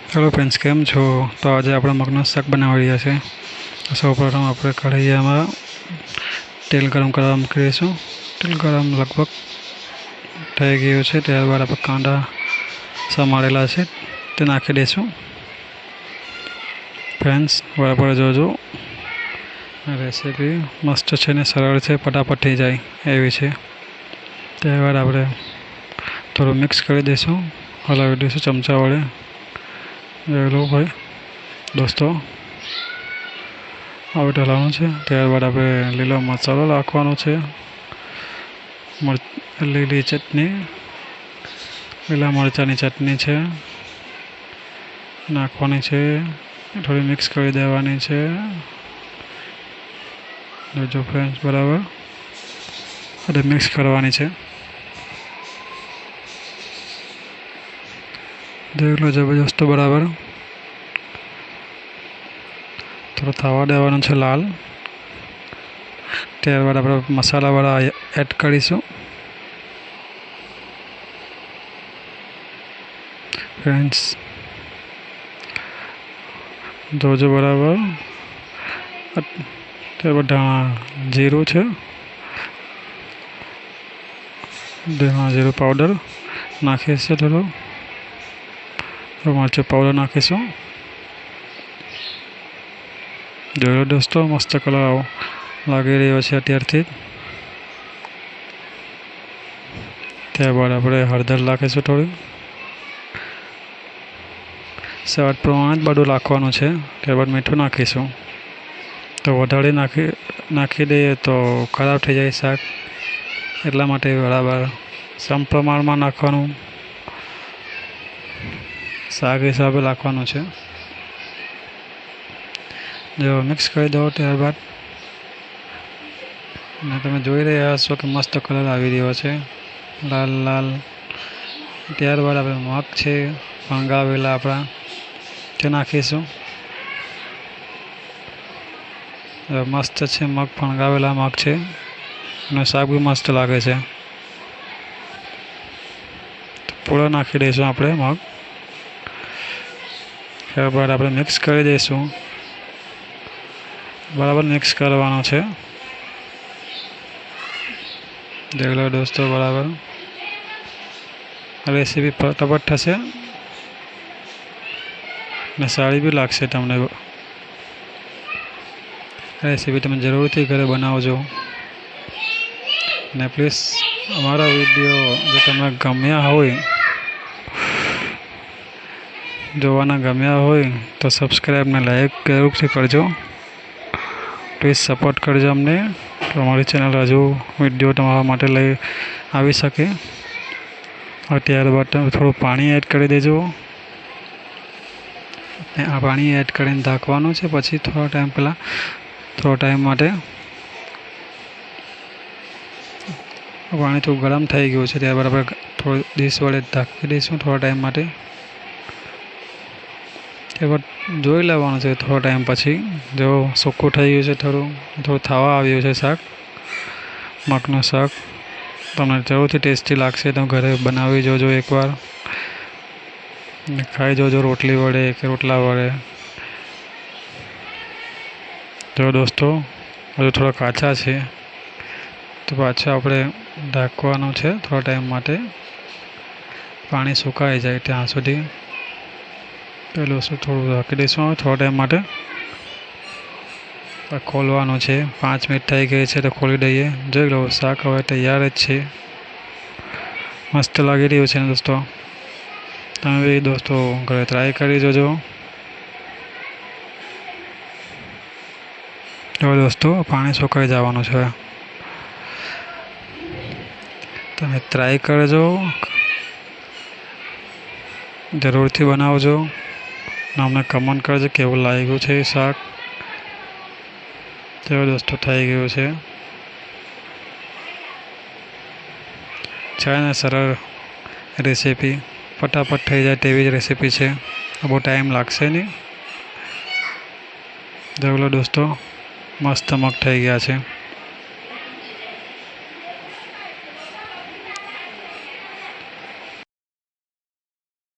Hello friends, केम छो। तो आज आप मगनु शाक बनावी रह्या छे। सौप्रथम આપણે કઢાઈમાં તેલ ગરમ કરવા મૂકી દઈશું। તેલ ગરમ લગભગ થઈ ગયું છે, ત્યારબાદ આપણે કાંદા સમારેલા છે તે નાખી દઈશું। ફ્રેન્ડ્સ, બરાબર જોજો, રેસીપી મસ્ત છે ને સરળ છે, ફટાફટ થઈ જાય એવી છે। ત્યારબાદ આપણે થોડું મિક્સ કરી દઈશું, હલાવી દઈશું ચમચા વડે। लो भाई दोस्तों, आ हलावવાનું છે। ત્યારબાદ આપણે લીલો મસાલો નાખવાનો છે, લીલી ચટણી, લીલા મરચાંની ચટણી છે નાખવાની છે, થોડી મિક્સ કરી દેવાની છે। જો ફ્રેન્ડ્સ, બરાબર એટલે મિક્સ કરવાની છે। देख लो जबरदस्त, बराबर थोड़ा थवा देवानो छे लाल। त्यारबाद આપણે મસાલાવાળા એડ કરીશું। फ्रेंड्स જોજો બરાબર। ત્યારબાદ જીરું છે, જીરું પાવડર નાખીશું, થોડો मरचा पाउडर नाखीशू। जो दोस्तों, मस्त कलर लागी रह्यो छे अत्यारथी। त्यारबाद आपणे हळदर नाखीशुं, थोड़ी स्वाद प्रमाणे बधुं नाखवानुं छे। त्यारबाद मीठुं नाखीशुं। तो वधारे नाखी दईए तो खराब थई जाय शाक, એટલા માટે बराबर सम प्रमाणमां नाखवानुं, શાક હિસાબે નાખવાનું છે। જો મિક્સ કરી દો। ત્યારબાદ તમે જોઈ રહ્યા છો કે મસ્ત કલર આવી રહ્યો છે, લાલ લાલ। ત્યારબાદ આપણે મગ છે ફણગાવેલા આપણા તે નાખીશું। મસ્ત છે મગ, ફણગાવેલા મગ છે અને શાક બી મસ્ત લાગે છે। પૂરા નાખી દઈશું આપણે મગ। ત્યારબાદ આપણે મિક્સ કરી દઈશું, બરાબર મિક્સ કરવાનો છે। દેખ લો દોસ્તો, બરાબર રેસીપી ફટાફટ થશે ને સારી બી લાગશે તમને। રેસીપી તમે જરૂરથી ઘરે બનાવજો ને પ્લીઝ અમારા વિડીયો જો તમને ગમ્યા હોય, જોવાના ગમ્યા હોય તો સબસ્ક્રાઈબ ને લાઈક જરૂરથી કરજો। પ્લીઝ સપોર્ટ કરજો અમને, તો અમારી ચેનલ હજુ વિડીયો તમારા માટે લઈ આવી શકે। ત્યારબાદ થોડું પાણી એડ કરી દેજો ને આ પાણી એડ કરીને ઢાંકવાનું છે। પછી થોડા ટાઈમ માટે પાણી થોડું ગરમ થઈ ગયું છે, ત્યારબાદ આપણે થોડી ડીશ વડે ઢાંકી દઈશું થોડા ટાઈમ માટે। ત્યારબાદ જોઈ લેવાનું છે થોડા ટાઈમ પછી, જો સૂકું થઈ ગયું છે, થોડું થવા આવ્યું છે શાક, મગનું શાક। તમને જરૂરથી ટેસ્ટી લાગશે, તો ઘરે બનાવી જોજો એકવાર, ખાઈ જોજો રોટલી વડે કે રોટલા વડે। જો દોસ્તો, હજુ થોડા કાચા છે તો પાછા આપણે ઢાંકવાનું છે થોડા ટાઈમ માટે, પાણી સુકાઈ જાય ત્યાં સુધી। પેલું થોડું ઢાંકી દઈશું થોડા ટાઈમ માટે। ખોલવાનું છે, 5 મિનિટ થઈ ગઈ છે તો ખોલી દઈએ। જોઈ લો, શાક હવે તૈયાર જ છે, મસ્ત લાગી રહ્યું છે ને દોસ્તો। તમે બી દોસ્તો ઘરે ટ્રાય કરી જોજો। જો દોસ્તો, પાણી સુકાઈ જવાનું છે, તમે ટ્રાય કરજો, જરૂરથી બનાવજો ને અમને કમેન્ટ કરજો કેવું લાગ્યું છે શાક। તો દોસ્તો થઈ ગયું છે ને સરળ રેસીપી, ફટાફટ થઈ જાય તેવી જ રેસીપી છે, બહુ ટાઈમ લાગશે નહીં। જોઈ લો દોસ્તો, મસ્ત મગ થઈ ગયા છે।